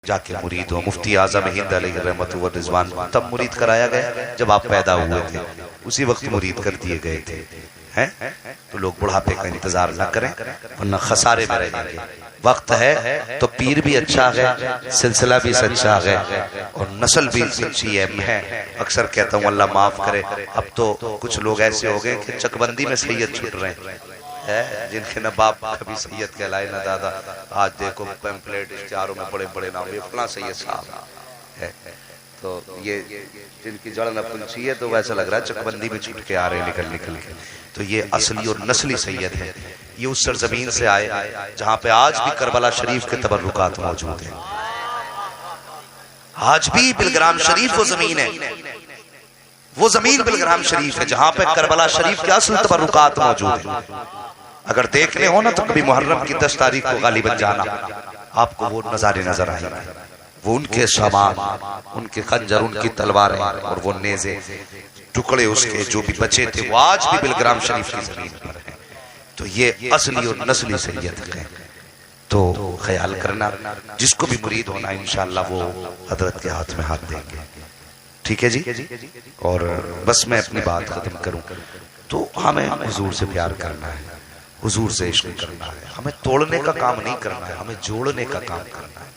जाके मुरीद हो। मुफ्ती आजम हिंद अलैहि रहमतु व रिजवान तब मुरीद कराया गया जब आप पैदा हुए थे, उसी वक्त मुरीद कर दिए गए थे। हैं तो लोग बुढ़ापे का इंतजार ना करें वरना खसारे में रहेंगे। वक्त है तो पीर भी अच्छा है, सिलसिला भी सच्चा है और नस्ल भी सच्ची है। मैं अक्सर कहता हूँ अल्लाह माफ करे, अब तो कुछ लोग ऐसे हो गए कि चकबंदी में सैयद छूट रहे हैं, जिनके न बाप कभी सैयद कहलाए न दादा। आज देखो पैम्पलेट इश्तिहारों में बड़े बड़े नाम, ये फला सैयद साहब है। तो ये जिनकी जड़ न पुंछी है तो वैसा लग रहा है चकबंदी में छूट के आ रहे हैं निकल निकल के। तो ये असली और नस्ली सैयद है। ये उस सरजमीन से आए जहां पे आज भी करबला शरीफ के तबर्रुकात मौजूद हैं। आज भी बिलग्राम शरीफ वो जमीन है, वो जमीन बिलग्राम शरीफ है जहां पे करबला शरीफ के असल तबर्रुकात मौजूद है। अगर देखने हो ना तो कभी मुहर्रम की 10 तारीख को गालिबन जाना, आपको वो नजारे नजर आएंगे। वो उनके सामान, उनके खंजर, उनकी तलवारें और वो नेज़े, टुकड़े उसके जो भी बचे थे, वो आज भी बिलग्राम शरीफ की जमीन पर है। तो ये असली और नस्ली सैयद है। तो ख्याल करना, जिसको भी मुरीद होना इंशाअल्लाह वो हजरत के हाथ में हाथ देंगे। ठीक है जी। और बस मैं अपनी बात खत्म करूं तो हमें हुजूर से प्यार करना है, हुजूर से इश्क करना है। हमें तोड़ने का काम नहीं करना है, हमें जोड़ने का काम करना है।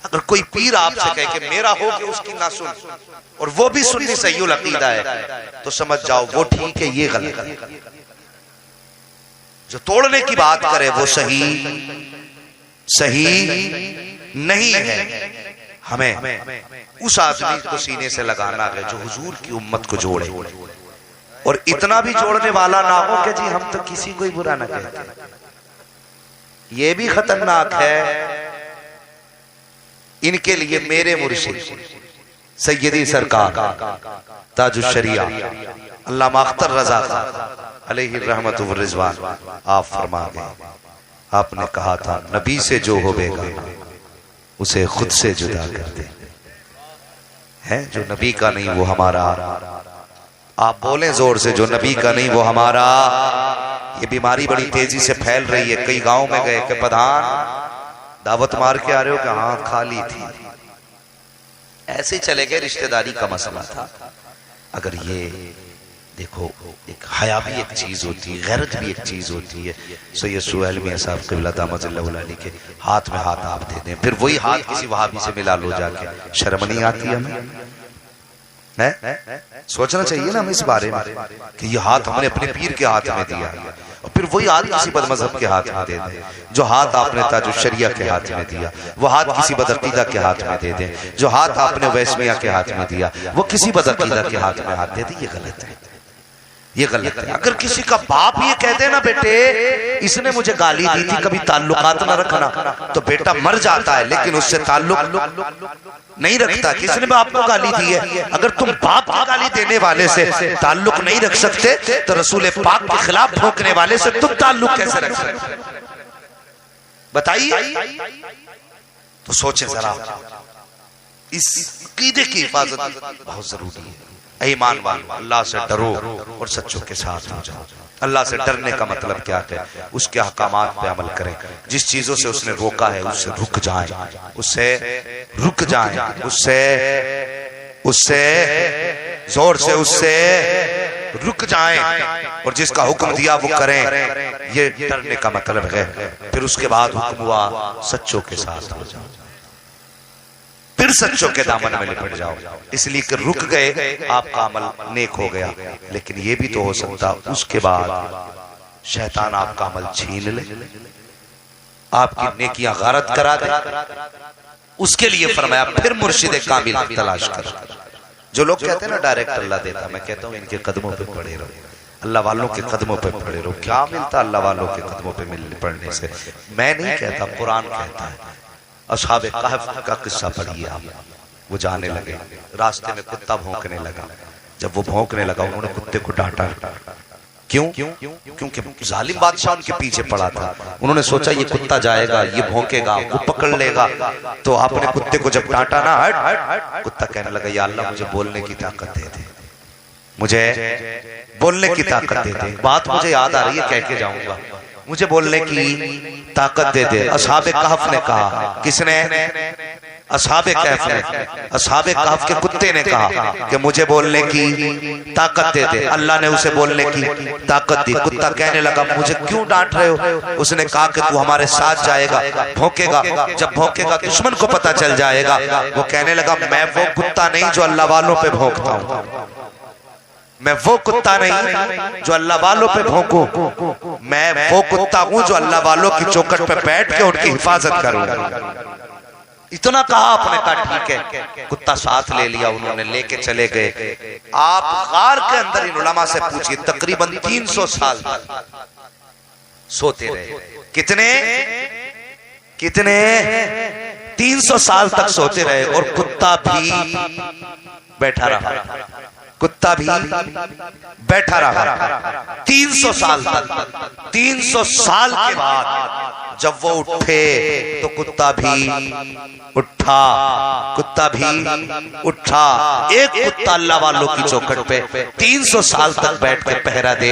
अगर कोई पीर आपसे कहे कि मेरा हो कि उसकी ना सुन, और वो भी सुन्नी सहीउल अकीदा है, तो समझ जाओ वो ठीक है, ये गलत है। जो तोड़ने की बात करे वो सही नहीं है। हमें उस आदमी को सीने से लगाना है जो हुजूर की उम्मत को जोड़े, और इतना भी जोड़ने वाला ना हो कि जी हम तो किसी को ही बुरा ना कहते। ये भी खतरनाक है। इनके लिए मेरे मुर्शिद सैयदी सरकार ताजुश शरिया अल्लामा अख्तर रजा अलैहि रहमतु व रिजवान आप फरमा गए, आपने कहा था नबी से जो होवेगा उसे खुद से जुदा कर दे। है जो नबी का नहीं वो हमारा। आप बोलें जोर से, जो नबी का नहीं वो हमारा। ये बीमारी बड़ी तेजी से फैल रही है। कई गांव में गए कि प्रधान दावत मार के आ रहे हो कि हाँ खाली थी, ऐसे चले गए, रिश्तेदारी का मसला था। अगर ये देखो, एक हया भी एक चीज होती है, गैरत भी एक चीज होती है। सैयद सुहैल मियां साहब क़िबला दामतुल्लाह के हाथ में हाथ आप दे दें, फिर वही हाथ किसी वहाबी से मिला लो जाके, शर्म नहीं आती हमें? सोचना चाहिए ना हमें इस बारे में कि ये हाथ हमने अपने पीर के हाथ में दिया, और फिर वही हाथ किसी बदमज़हब के हाथ में दे दे। जो हाथ आपने ताजुश शरिया के हाथ में दिया वो हाथ किसी बदअकीदा के हाथ में दे दे। जो हाथ आपने वैस्मिया के हाथ में दिया वो किसी बदअकीदा के हाथ में हाथ दे दे। ये गलत है, ये गलत है। अगर किसी का बाप ये कहते ना बेटे इसने मुझे गाली दी थी, कभी ताल्लुकात ना रखना, तो बेटा मर जाता है लेकिन उससे ताल्लुक नहीं रखता। किसने बाप को गाली दी है? अगर तुम बाप की गाली देने वाले से ताल्लुक नहीं रख सकते तो रसूल पाक के खिलाफ भोंकने वाले से तुम ताल्लुक कैसे रख सकते? बताइए। तो सोचे जरा, इस अकीदे की हिफाजत बहुत जरूरी है। ईमान वालो, अल्लाह से डरो और सच्चों के साथ हो जाओ। अल्लाह से डरने का मतलब क्या है? उसके अहकामात पे अमल करें, जिस चीजों से उसने रोका है उससे रुक जाएं, उससे जोर से उससे रुक जाएं, और जिसका हुक्म दिया वो करें। ये डरने का मतलब है। फिर उसके बाद हुक्म हुआ सच्चों के साथ हो जाओ, फिर सच्चों के दामन में लिपट जाओ। इसलिए कि रुक गए आपका अमल नेक हो गया, लेकिन ये भी तो हो सकता उसके बाद शैतान आपका अमल छीन ले, आपकी नेकियां गारत करा दे। उसके लिए फरमाया फिर मुर्शिद कामिल की तलाश कर। जो लोग कहते हैं ना डायरेक्ट अल्लाह देता, मैं कहता हूँ इनके कदमों पे पड़े रहो, अल्लाह वालों के कदमों पे पड़े रहो। क्या मिलता अल्लाह वालों के कदमों पे पड़ने से? मैं नहीं कहता, कुरान कहता है। असहाबे कहफ का किस्सा पढ़िए आप। वो जाने लगे, रास्ते में कुत्ता भौंकने लगा। जब वो भौंकने लगा उन्होंने कुत्ते को डांटा। क्यों? क्योंकि जालिम बादशाह उनके पीछे पड़ा था। उन्होंने सोचा ये कुत्ता जाएगा, ये भौंकेगा, वो पकड़ लेगा। तो आपने कुत्ते को जब डांटा ना, हट, कुत्ता कहने लगा या अल्लाह मुझे बोलने की ताकत दे दे, मुझे बोलने की ताकत दे दे। बात मुझे याद आ रही है, कह के जाऊंगा, मुझे बोलने की ताकत दे दे। असहाबे कहफ ने कहा, किसने? असहाबे कहफ ने, असहाबे कहफ के कुत्ते ने कहा कि मुझे बोलने की ताकत दे दे। अल्लाह ने उसे बोलने की ताकत दी। कुत्ता कहने लगा मुझे क्यों डांट रहे हो? उसने कहा कि तू हमारे साथ जाएगा, भौंकेगा, जब भौंकेगा दुश्मन को पता चल जाएगा। वो कहने लगा मैं वो कुत्ता नहीं जो अल्लाह वालों पे भौंकता हूँ, मैं वो कुत्ता नहीं जो अल्लाह वालों पे भौंकूं, मैं वो कुत्ता हूं जो अल्लाह वालों की चौखट पे बैठ के उनकी हिफाजत करूंगा। इतना कहा, आपने कहा ठीक है। कुत्ता साथ ले लिया, उन्होंने लेके चले गए। आप गार के अंदर इन उलमा से पूछिए, तकरीबन 300 साल सोते रहे। कितने 300 साल तक सोते रहे। और कुत्ता भी बैठा रहा, कुत्ता भी बैठा रहा 300 साल तक। 300 साल के बाद जब वो उठे तो कुत्ता भी उठा, कुत्ता भी उठा। एक कुत्ता अल्लाह वालों की चौखट पे 300 साल तक बैठ के पहरा दे,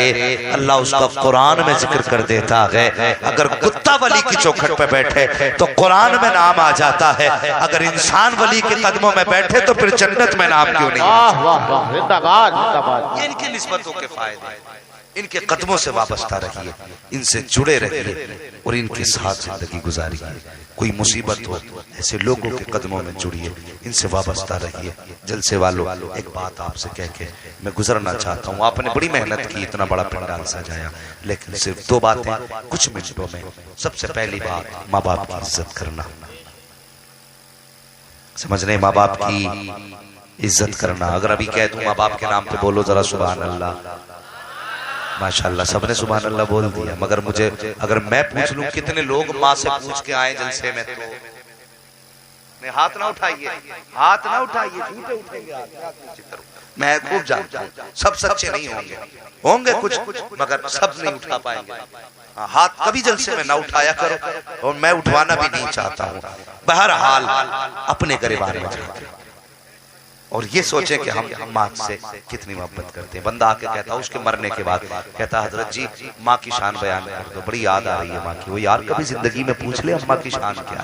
अल्लाह उसका कुरान में जिक्र कर देता है। अगर कुत्ता वली की चौखट पे बैठे तो कुरान में नाम आ जाता है, अगर इंसान वली के कदमों में बैठे तो फिर जन्नत में नाम क्यों नहीं? ये इनकी निस्बतों के फायदे, इनके कदमों से वाबस्ता रहिए, इनसे जुड़े रहिए और इनके साथ जिंदगी गुजारिए। कोई मुसीबत हो ऐसे लोगों के कदमों में जुड़िए, इनसे वाबस्ता रहिए। जलसे वालों, एक बात आपसे कह के मैं गुजरना चाहता हूँ। आपने बड़ी मेहनत की, इतना बड़ा पंडाल सजाया, लेकिन सिर्फ 2 बातें कुछ मिनटों में। सबसे पहली बात, माँ बाप की इज्जत करना। समझ रहे, माँ बाप की इज्जत करना। अगर अभी कह दूं माँ बाप के नाम पे बोलो जरा सुभान अल्लाह, माशाल्लाह सबने सुभान अल्लाह बोल दिया। मगर मुझे अगर मैं पूछ लूं कितने लोग माँ से पूछ के आए जलसे में, तो हाथ ना उठाइए, हाथ ना उठाइए, झूठे उठेंगे हाथ। मैं खूब जानता हूँ सब सच्चे नहीं होंगे, होंगे कुछ, मगर सब नहीं उठा पाएंगे। हाथ कभी जलसे में ना उठाया करो, और मैं उठवाना भी नहीं चाहता हूँ। बहरहाल अपने गरीबान में जाके और ये सोचे कि हम माँ से कितनी मोहब्बत करते हैं। बंदा आके कहता है उसके मरने के बाद, कहता हजरत जी माँ की शान बयान कर दो, बड़ी याद आ रही है माँ की। वो यार कभी जिंदगी में पूछ ले अम्मा की शान क्या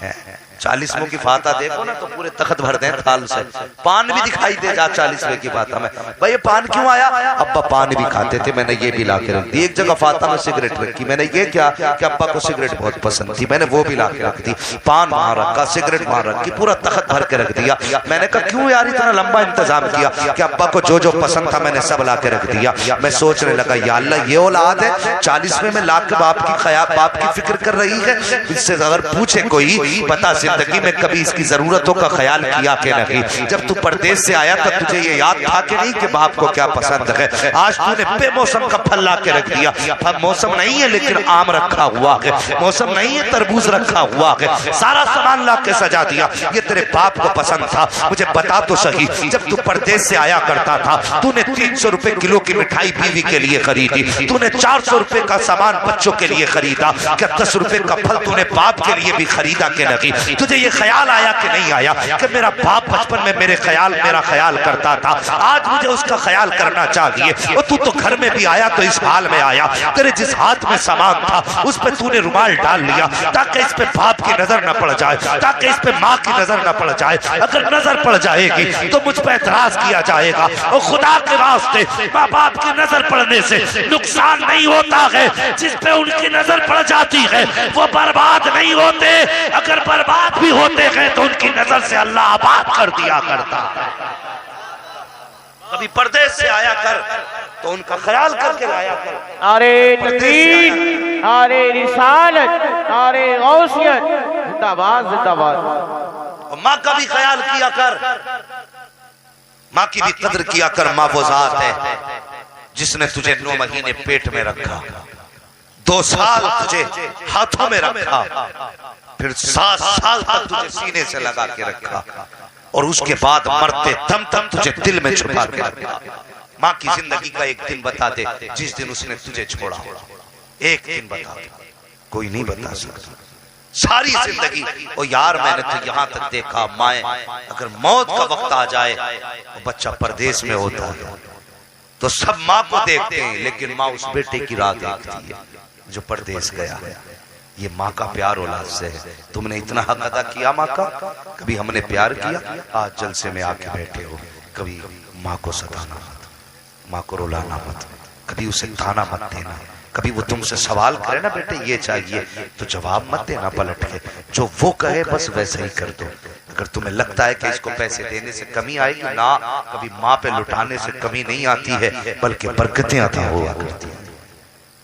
है? 40वें की फाता देखो ना तो पूरे तख्त भर दें थाल से, पान भी दिखाई दे जा 40वें की फाता में। भाई ये पान क्यों आया? अब्बा पान भी खाते थे, मैंने ये भी ला के रख दी। एक जगह फाता में सिगरेट रखी, मैंने ये क्या कि अब्बा को सिगरेट बहुत पसंद थी, मैंने वो भी ला के रख दी। पान वहां रखा, सिगरेट वहां रखी, पूरा तख्त भर के रख दिया। मैंने कहा क्यों यार इतना लंबा इंतजाम किया? कि अब्बा को जो जो पसंद था मैंने सब ला के रख दिया। मैं सोचने लगा या अल्लाह ये औलाद है 40वें में लाख के बाप की फिक्र कर रही है। इससे अगर पूछे कोई बता जिंदगी में कभी इसकी जरूरतों का ख्याल किया कि नहीं? जब तू परदेश से आया तब तुझे ये याद था कि नहीं कि बाप को क्या पसंद है? आज तूने बेमौसम का फल ला के रख दिया। मौसम नहीं है लेकिन आम रखा हुआ है, मौसम नहीं है तरबूज रखा हुआ है, सारा सामान ला के सजा दिया। ये तेरे बाप को पसंद था। मुझे बता तो सही, जब तू परदेश से आया करता था तूने 300 रुपए किलो की मिठाई बीवी के लिए खरीदी, तूने 400 रुपए का सामान बच्चों के लिए खरीदा, क्या 10 रुपए का फल तूने बाप के लिए भी खरीदा कि नहीं? तुझे ये ख्याल आया कि नहीं आया कि मेरा बाप बचपन में मेरा ख्याल करता था, आज मुझे उसका ख्याल करना चाहिए। और तू तो घर में भी आया तो इस हाल में आया, तेरे जिस हाथ में सामान था उस पे तूने रुमाल डाल लिया ताकि इस पे बाप की नजर न पड़ जाए, ताकि इस पे माँ की नजर न पड़ जाए। अगर नजर पड़ जाएगी तो मुझ पर एतराज किया जाएगा। और खुदा के वास्ते माँ बाप की नजर पड़ने से नुकसान नहीं होता है, जिस पे उनकी नजर पड़ जाती है वो बर्बाद नहीं होते। अगर बर्बाद भी होते हैं तो उनकी नजर से अल्लाह आबाद कर दिया करता। कभी परदेश से आया कर तो उनका ख्याल करके लाया कर। अरे नबीन, अरे रिसालत, अरे गौसियत, जिंदाबाद जिंदाबाद। माँ का भी ख्याल किया कर, माँ की भी कदर किया कर। माँ वो जात है जिसने तुझे 9 महीने पेट में रखा, 2 साल तुझे हाथों में रखा, फिर 7 साल तक तुझे सीने से लगा के रखा, और उसके बाद मरते दम तक तुझे दिल में छुपा के रखा। माँ की जिंदगी का एक दिन बता दे जिस दिन उसने तुझे छोड़ा, एक दिन बता दे, कोई नहीं बता सकता। सारी जिंदगी ओ यार मैंने तो यहाँ तक देखा, माए अगर मौत का वक्त आ जाए तो बच्चा परदेश में होता है तो सब माँ को देखते हैं, लेकिन माँ उस बेटे की राह देखती है जो परदेश गया है। ये माँ का प्यार औलाद से है। तुमने इतना हक अदा किया माँ का, कभी हमने प्यार किया, आज जलसे में आके बैठे हो। कभी माँ को सताना मत, माँ को रुलाना मत, कभी उसे ताना मत देना। कभी वो तुमसे सवाल करे ना बेटे ये चाहिए, तो जवाब मत देना पलट के, जो वो कहे बस वैसे ही कर दो। अगर तुम्हें लगता है कि इसको पैसे देने से कमी आएगी ना, कभी माँ पे लुटाने से कमी नहीं आती है, बल्कि बरकतें अता हुआ करती है,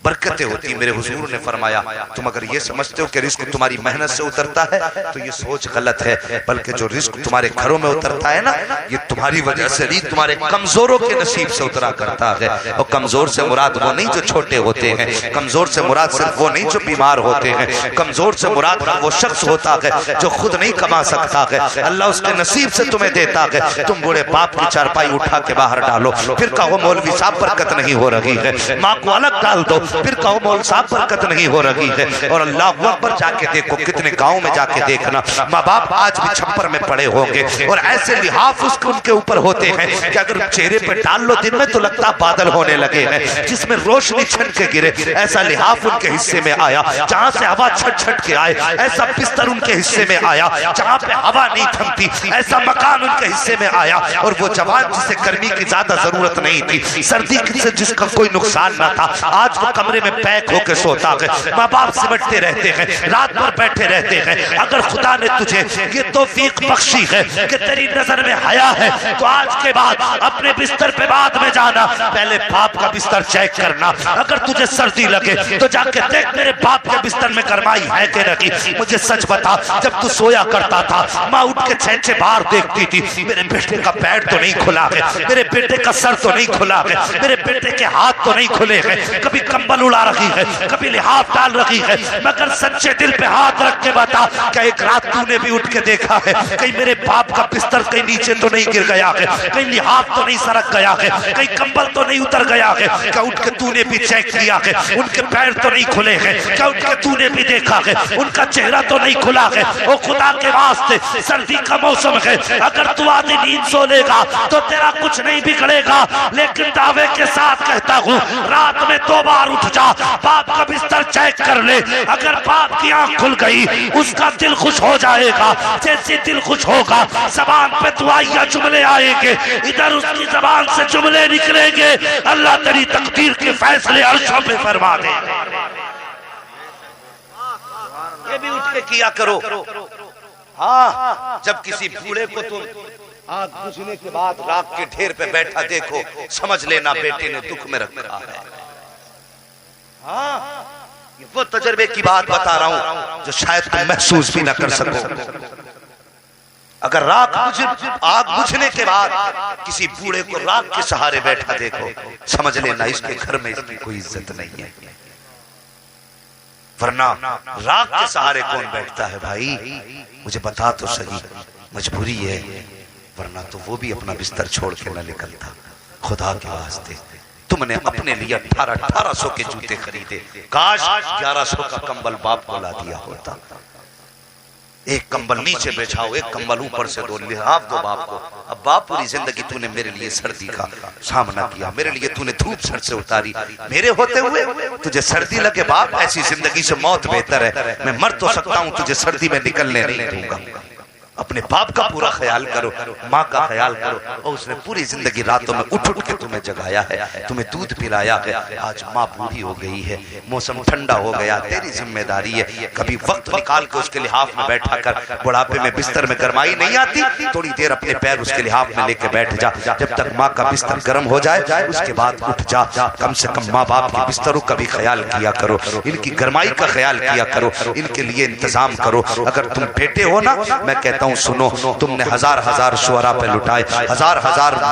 बरकतें होती। मेरे हुजूर ने फरमाया तुम अगर ये समझते हो कि रिस्क तुम्हारी मेहनत से उतरता है तो ये सोच गलत है, बल्कि जो रिस्क तुम्हारे घरों में उतरता है ना, ये तुम्हारी वजह से नहीं, तुम्हारे कमजोरों के नसीब से उतरा करता है। और कमजोर से मुराद वो नहीं जो छोटे होते हैं, कमजोर से मुराद सिर्फ वो नहीं जो बीमार होते हैं, कमजोर से मुराद वो शख्स होता है जो खुद नहीं कमा सकता है, अल्लाह उसके नसीब से तुम्हें देता है। तुम बूढ़े बाप की चारपाई उठा के बाहर डालो, फिर कहो मौलवी साहब बरकत नहीं हो रही है, माँ को अलग डाल दो, फिर कहो मौलवी साहब बरकत नहीं हो रही है। और अल्लाह अकबर जाके देखो, कितने गांव में जाके देखना, माँ बाप आज भी छप्पर में पड़े होंगे और ऐसे लिहाफ उसके उनके ऊपर होते हैं कि अगर चेहरे पे डाल लो दिन में तो लगता बादल होने लगे हैं, जिसमें रोशनी छन के गिरे। ऐसा लिहाफ उनके हिस्से में आया जहां से हवा छट छट के आए, ऐसा बिस्तर उनके हिस्से में आया जहां पे हवा नहीं थमती, ऐसा मकान उनके हिस्से में आया। और वो जवान जिसे गर्मी की ज्यादा जरूरत नहीं थी, सर्दी से जिसका कोई नुकसान ना था, आज वो कमरे में पैक होकर सोता है। माँ बाप सिमटते रहते हैं, रात भर बैठे रहते हैं। अगर खुदा ने तुझे ये तौफीक बख्शी है कि तेरी नजर में हया है, तो आज के बाद अपने बिस्तर पे बाद में जाना, पहले बाप का बिस्तर चेक करना। अगर तुझे सर्दी लगे तो जाके देख मेरे बाप के बिस्तर में गरमाई है कि नहीं। मुझे सच बता, जब तू सोया करता था माँ उठ के छेंचे बाहर देखती थी, मेरे बेटे का पैर तो नहीं खुला है, मेरे बेटे का सर तो नहीं खुला है, मेरे बेटे के हाथ तो नहीं खुले हैं, कभी कंबल उड़ा रखी है, कभी लिहाफ डाल रखी है। मगर सच्चे दिल पे हाथ रख के बता, क्या एक रात तूने भी उठ के देखा है कहीं मेरे बाप का बिस्तर कहीं नीचे तो नहीं गिर गया है, कहीं लिहाफ तो नहीं सरक गया है, कहीं कंबल तो नहीं उतर गया है? क्या उठ के तूने भी चेक किया है उनके पैर तो नहीं खुले हैं? क्या उठ के तूने भी देखा है उनका चेहरा तो नहीं खुला है? ओ खुदा के वास्ते, सर्दी का मौसम है, अगर तू आधी नींद सो लेगा तो तेरा कुछ नहीं बिगड़ेगा। लेकिन दावे के साथ कहता हूँ, रात में 2 बार उठ जा, बाप का बिस्तर चेक कर ले। अगर बाप की आंख खुल गई उसका दिल खुश हो जाएगा। जैसे दिल खुश होगा जबान पे दुआइया जुमले आएंगे, इधर उसकी जबान से जुमले निकलेंगे, अल्लाह तेरी तकदीर के फैसले अर्शों पे फरमा दे। ये भी उठ के किया करो। हाँ, जब किसी बूढ़े को तुम आग बुझने के बाद राख के ढेर पे बैठा देखो, समझ लेना बेटे ने दुख में रखा है। हाँ, वो तजर्बे की बात बता रहा हूं जो शायद तुम महसूस भी ना कर सको। अगर आग बुझने के बाद किसी बूढ़े को राख के सहारे बैठा देखो, समझ लेना इसके घर में इसकी कोई इज्जत नहीं है। वरना राख के सहारे कौन बैठता है भाई? मुझे बता तो सही, मजबूरी है, वरना तो वो भी अपना बिस्तर छोड़ के न निकलता। खुदा के वास्ते, तुमने अपने लिए 1800 के जूते खरीदे, काश 1100 का कंबल बाप को ला दिया होता। एक कंबल नीचे बिछाओ, एक कंबल ऊपर से दो, लिहाफ दो बाप को। अब बाप, पूरी जिंदगी तूने मेरे लिए सर्दी का सामना किया, मेरे लिए तूने धूप सर से उतारी, मेरे होते हुए तुझे सर्दी लगे बाप, ऐसी जिंदगी से मौत बेहतर है। मैं मर तो सकता हूं, तुझे सर्दी में निकलने नहीं दूंगा। अपने बाप का पूरा ख्याल करो, माँ का ख्याल करो। और उसने पूरी जिंदगी रातों में उठ उठ के तुम्हें जगाया है, तुम्हें दूध पिलाया है। आज माँ बूढ़ी हो गई है, मौसम ठंडा हो गया, तेरी जिम्मेदारी है कभी वक्त निकाल के उसके लिहाफ में बैठा कर। बुढ़ापे में बिस्तर में गरमाई नहीं आती, थोड़ी देर अपने पैर उसके लिहाफ में लेके बैठ जा, जब तक माँ का बिस्तर गर्म हो जाए उसके बाद उठ जा। कम से कम माँ बाप के बिस्तरों का भी ख्याल किया करो, इनकी गरमाई का ख्याल किया करो, इनके लिए इंतजाम करो। अगर तुम बेटे हो ना, मैं कहता हूँ सुनो, तुमने हजार शुअरा पे लुटाए, हजार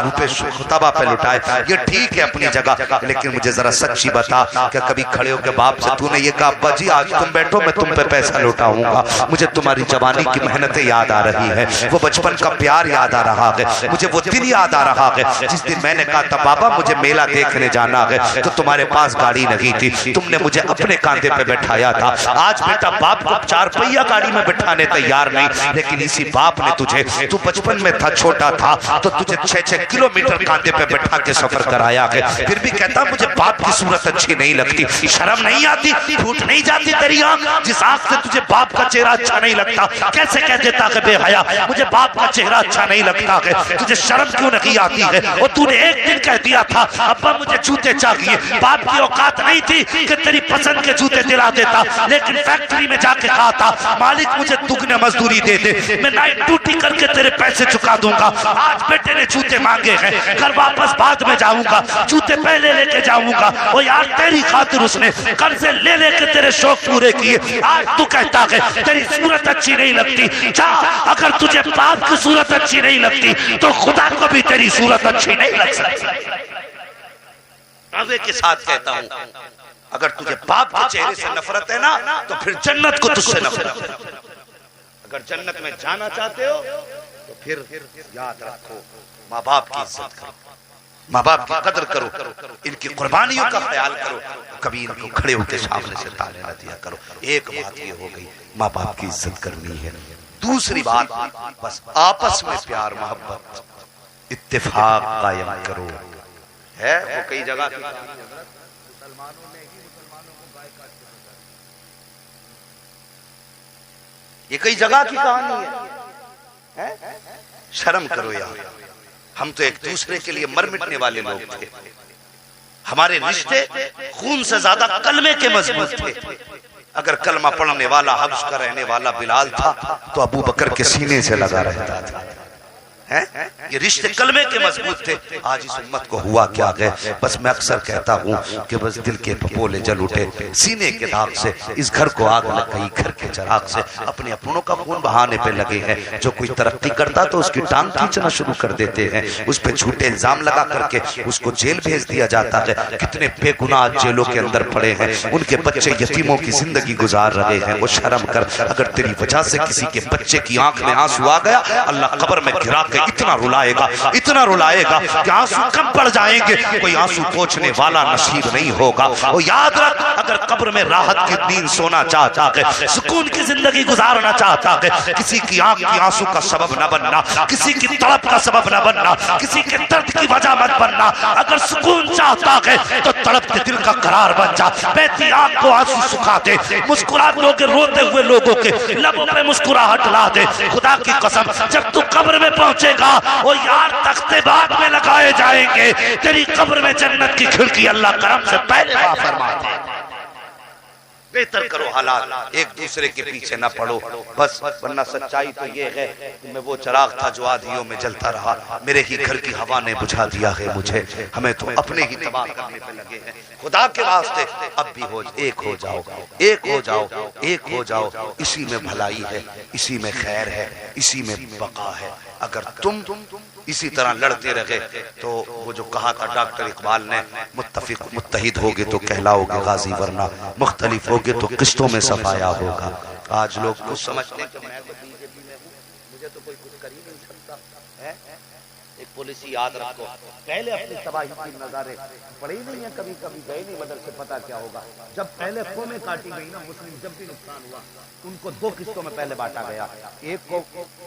रुपए खुतबा पे लुटाए, ये ठीक है अपनी जगह, लेकिन मुझे जरा सच्ची बता, क्या कभी खड़े होकर बाप से तूने ये कहा अब्बा जी आज तुम बैठो मैं तुम पे पैसा लुटाऊंगा? मुझे तुम्हारी जवानी की मेहनतें याद आ रही है, वो बचपन का प्यार याद आ रहा है, मुझे वो दिन याद आ रहा है जिस दिन मैंने कहा था बाबा मुझे मेला देखने जाना है, तो तुम्हारे पास गाड़ी नहीं थी, तुमने मुझे अपने कांधे पे बैठाया था। आज बेटा बाप को 4 पहिया गाड़ी में बैठाने तैयार नहीं, लेकिन इसी किसी बाप ने तुझे, तू बचपन में था, छोटा था, तो तुझे 6-6 किलोमीटर कांधे पे बैठा के सफर कराया है, फिर भी कहता मुझे बाप की सूरत अच्छी नहीं लगती। शर्म नहीं आती? फूट नहीं जाती तेरी आंख? जिस आंख से तुझे बाप का चेहरा अच्छा नहीं लगता, कैसे कह देता है बेहया मुझे बाप का चेहरा अच्छा नहीं लगता है? तुझे शर्म क्यों नहीं आती है? और तूने एक दिन कह दिया था अब्बा मुझे जूते चाहिए। बाप की औकात नहीं थी कि तेरी पसंद के जूते दिला देता, लेकिन फैक्ट्री में जाके कहा था मालिक मुझे दुगने मजदूरी दे दे, मैं नाइट ड्यूटी करके तेरे पैसे चुका दूंगा। आज बेटे ने जूते मांगे हैं, घर वापस बाद में जाऊंगा, जूते पहले लेके जाऊंगा। और यार तेरी खातिर उसने कर्जे ले लेके तेरे शौक पूरे किए। आज तू कहता है तेरी सूरत अच्छी नहीं लगती। जा, अगर तुझे बाप की सूरत अच्छी नहीं लगती तो खुदा को भी तेरी सूरत अच्छी नहीं लग सकती। दावे के साथ कहता हूं, अगर तुझे बाप के चेहरे से नफरत है ना, तो फिर जन्नत को तुझसे नफरत है। अगर जन्नत में जाना चाहते हो तो फिर याद रखो माँ बाप की इज्जत करो, माँ बाप की कदर करो, इनकी कुर्बानियों का ख्याल करो, कभी इनको खड़े होकर सामने से ताने न दिया करो। एक बात ये हो गई, माँ बाप की इज्जत करनी है। दूसरी बात, बस आपस में प्यार मोहब्बत इत्तेफाक कायम करो। है वो कई जगह ये कई जगह की कहानी है? शर्म करो यार, हम तो एक दूसरे के लिए मर मिटने वाले लोग थे। हमारे रिश्ते खून से ज्यादा कलमे के मजबूत थे। अगर कलमा पढ़ने वाला हब्स का रहने वाला बिलाल था तो अबू बकर के सीने से लगा रहता था। ये रिश्ते कलमे के मजबूत थे। आज इस उम्मत को हुआ क्या गए? बस मैं अक्सर कहता हूँ कि बस दिल के पपोले जल उठे, सीने के दाग से इस घर को आग लग गई, घर के चराग से अपने अपनों का खून बहाने पे लगे हैं। जो कोई तरक्की करता तो उसकी टांग खींचना शुरू कर देते हैं, उस पर झूठे इल्जाम लगा करके उसको जेल भेज दिया जाता है। कितने बेगुनाह जेलों के अंदर पड़े हैं, उनके बच्चे यतीमों की जिंदगी गुजार रहे हैं। वो शर्म कर, अगर तेरी वजह से किसी के बच्चे की आंख में आंसू आ गया, अल्लाह कब्र में गिरा के इतना रुलाएगा, इतना रुलाएगा कि आंसू कम पड़ जाएंगे, कोई आंसू पोंछने वाला नसीब नहीं होगा। और याद रख, अगर कब्र में राहत की नींद सोना चाहता है, सुकून की जिंदगी गुजारना चाहता है, किसी की आंख की आंसू का सबब न बनना, किसी की तड़प का सबब न बनना, किसी के दर्द की वजह मत बनना। अगर सुकून चाहता है तो तड़पते दिल का करार बन जा, बहती आंख को आंसू सुखा दे, मुस्कुराते लोग रोते हुए लोगों के लबों पे मुस्कुराहट ला दे। खुदा की कसम, जब तू कब्र में पहुंचेगा वो यार तख्ते बाद में लगाए जाएंगे, तेरी कब्र में जन्नत की खिड़की अल्लाह करम से पहले फरमा दे। बेहतर करो हालात, एक दूसरे के पीछे न पड़ो बस। वरना सच्चाई तो ये है कि मैं वो चिराग था जो आदियों में जलता रहा, मेरे ही घर की हवा ने बुझा दिया है मुझे। हमें तो अपने ही तबाह करने पे लगे हैं। खुदा के वास्ते अब भी एक हो जाओ, एक हो जाओ, एक हो जाओ। इसी में भलाई है, इसी में खैर है, इसी में बका है। अगर तुम इसी तरह लड़ते रहे तो वो जो कहा था डॉक्टर इकबाल ने, मुत्तफिक मुत्तहिद होगे तो कहलाओगे गाजी, वरना मुख्तलिफ होगे तो किस्तों में सफाया होगा। आज लोग कुछ समझते हैं कि मैं तो बीजेपी में हूँ, मुझे तो कोई कुछ कर ही नहीं सकता है। एक पॉलिसी याद रखो, पहले अपनी तबाही की नजारे पड़े ही नहीं है, कभी कभी गए नहीं मदरसे, पता क्या होगा। जब पहले कौमें काटी गई ना, मुस्लिम जब भी नुकसान हुआ उनको दो किस्तों में पहले बांटा गया। एक को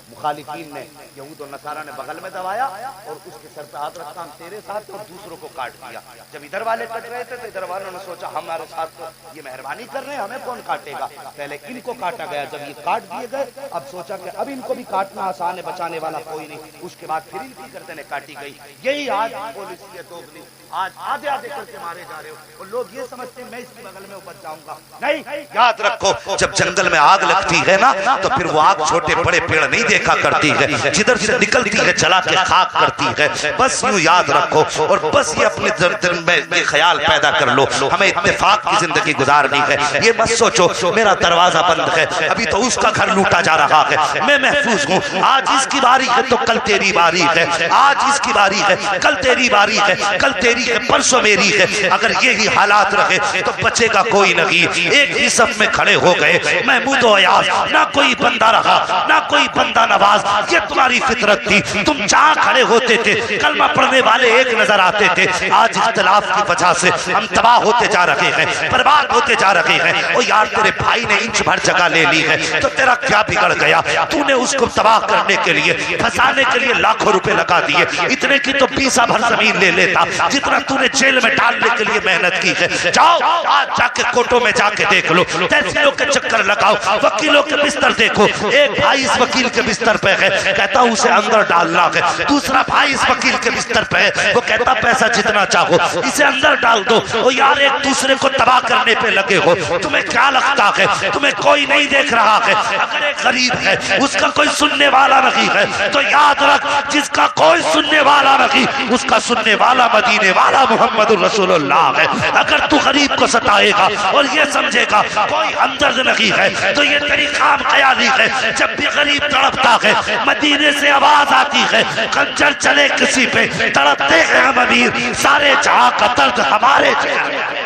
मुखालिफीन ने, यहूद और नसारा ने बगल में दबाया और उसके सर पे हाथ रखा, हम तेरे साथ, और दूसरों को काट दिया। जब इधर वाले कट रहे थे तो इधर वालों ने सोचा हमारे साथ तो ये मेहरबानी कर रहे हैं, हमें कौन काटेगा। पहले इनको काटा गया, जब ये काट दिए गए अब सोचा कि अब इनको भी काटना आसान है, बचाने वाला कोई नहीं। उसके बाद फिर इनकी गर्दनें काटी गई। यही आज पॉलिसी है दोगली। आज आधे आधे करके मारे जा रहे हो और लोग ये समझते हैं मैं इसके बगल में उपज जाऊंगा। नहीं, याद रखो, जब जंगल में आग लगती है ना तो फिर वो आग छोटे बड़े पेड़ नहीं देखा करती है, जिधर से निकलती है जला के खाक करती है। बस यूं याद रखो और बस ये अपने दिल में ये ख्याल पैदा कर लो, हमें इत्तेफाक की जिंदगी गुजारनी है। ये मत सोचो मेरा दरवाजा बंद है, अभी तो उसका घर लूटा जा रहा है, मैं महफूज हूँ। आज इसकी बारी है तो कल तेरी बारी है, आज इसकी बारी है कल तेरी बारी है, कल तेरी है परसों मेरी है। अगर यही हालात रहे तो बचेगा कोई नहीं। एक ही सब में खड़े हो गए महमूद और अयाज, ना कोई बंदा रहा ना कोई बंदा नवाज। ये तुम्हारी फितरत थी, तुम जहां खड़े होते थे कलमा पढ़ने वाले एक नजर आते थे। आज इख्तिलाफ की वजह से हम तबाह होते जा रहे हैं, बर्बाद होते जा रहे हैं। और यार तेरे भाई ने इंच भर जगह ले ली है तो तेरा क्या बिगड़ गया? गया, तूने उसको तबाह करने के लिए, फंसाने के लिए लाखों रुपए लगा दिए। इतने की तो बीसा भर जमीन ले लेता जितना तूने जेल में डालने के लिए मेहनत की है। जाओ आज जाके कोर्टों में जाके देख लो, तहसीलों के चक्कर लगाओ, वकीलों के बिस्तर देखो। एक भाई इस वकील के बिस्तर पे है, कहता उसे अंदर डालना है। दूसरा भाई इस वकील के बिस्तर पे है, वो कहता पैसा जितना चाहो इसे अंदर डाल दो। ओ यार, एक दूसरे को तबाह करने पे लगे हो। तुम्हें क्या लगता है तुम्हें कोई नहीं देख रहा है? अगर एक गरीब है उसका कोई सुनने वाला नहीं है तो याद रख, जिसका कोई सुनने वाला नहीं उसका सुनने वाला मदीने वाला मोहम्मद रसूलुल्लाह है। अगर तू गरीब को सताएगा और ये समझेगा कोई हमदर्द नहीं है तो ये तेरी खाम ख्याली है। जब भी गरीब तड़पता है मदीने से आवाज आती है, खंजर चले किसी पे तड़पते हैं हम अमीर, सारे जहां का दर्द हमारे चेहरे।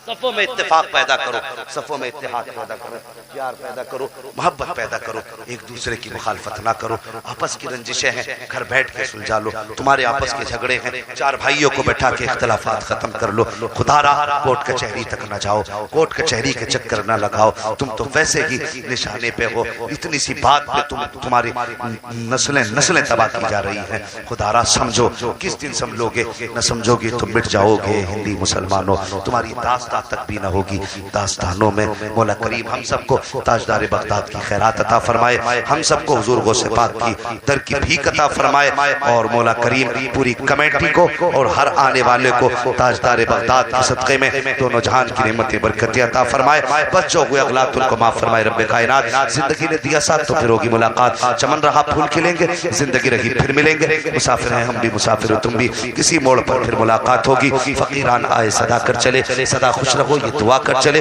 सफों में इत्तेफाक पैदा करो, सफों में इत्तेहाद पैदा करो, प्यार पैदा करो, मोहब्बत पैदा करो, एक दूसरे की मुखालफत ना करो। आपस की रंजिशें हैं, घर बैठ के सुलझा लो। तुम्हारे आपस के झगड़े हैं, चार भाइयों को बैठा के इख्तलाफात खत्म कर लो। खुदारा कोर्ट कचहरी तक ना जाओ, कोर्ट कचहरी के चक्कर ना लगाओ। तुम तो वैसे ही निशाने पे हो, इतनी सी बात पे तुम्हारी नस्लें तबाह की जा रही हैं। खुदारा समझो, किस दिन समझोगे, न समझोगे तो मिट जाओगे हिंदी मुसलमानों। तुम्हारी दास्तान तक भी न होगी। दास्तानों में मौला करीम हम सबको ताजदार बगदाद की खैरात अता फरमाए, हम सबको हुजूर गौसे पाक की दर की भीख अता फरमाए, और मौला करीम पूरी कमेटी को और हर आने वाले को ताजदार बगदाद के सदक़े में दोनों जहान की नेमतें बरकतें अता फरमाए। बस जो हुए अगलात उनको माफ फरमाए रब्बे कायनात। जिंदगी ने दिया साथ तो फिर होगी मुलाकात, चमन रहा फूल खिलेंगे, जिंदगी रही फिर मिलेंगे। मुसाफिर हैं हम भी, मुसाफिर हो तुम भी, किसी मोड़ पर फिर मुलाकात होगी। फकीरान आए सदा कर चले, सदा खुश रहो ये दुआ कर चले।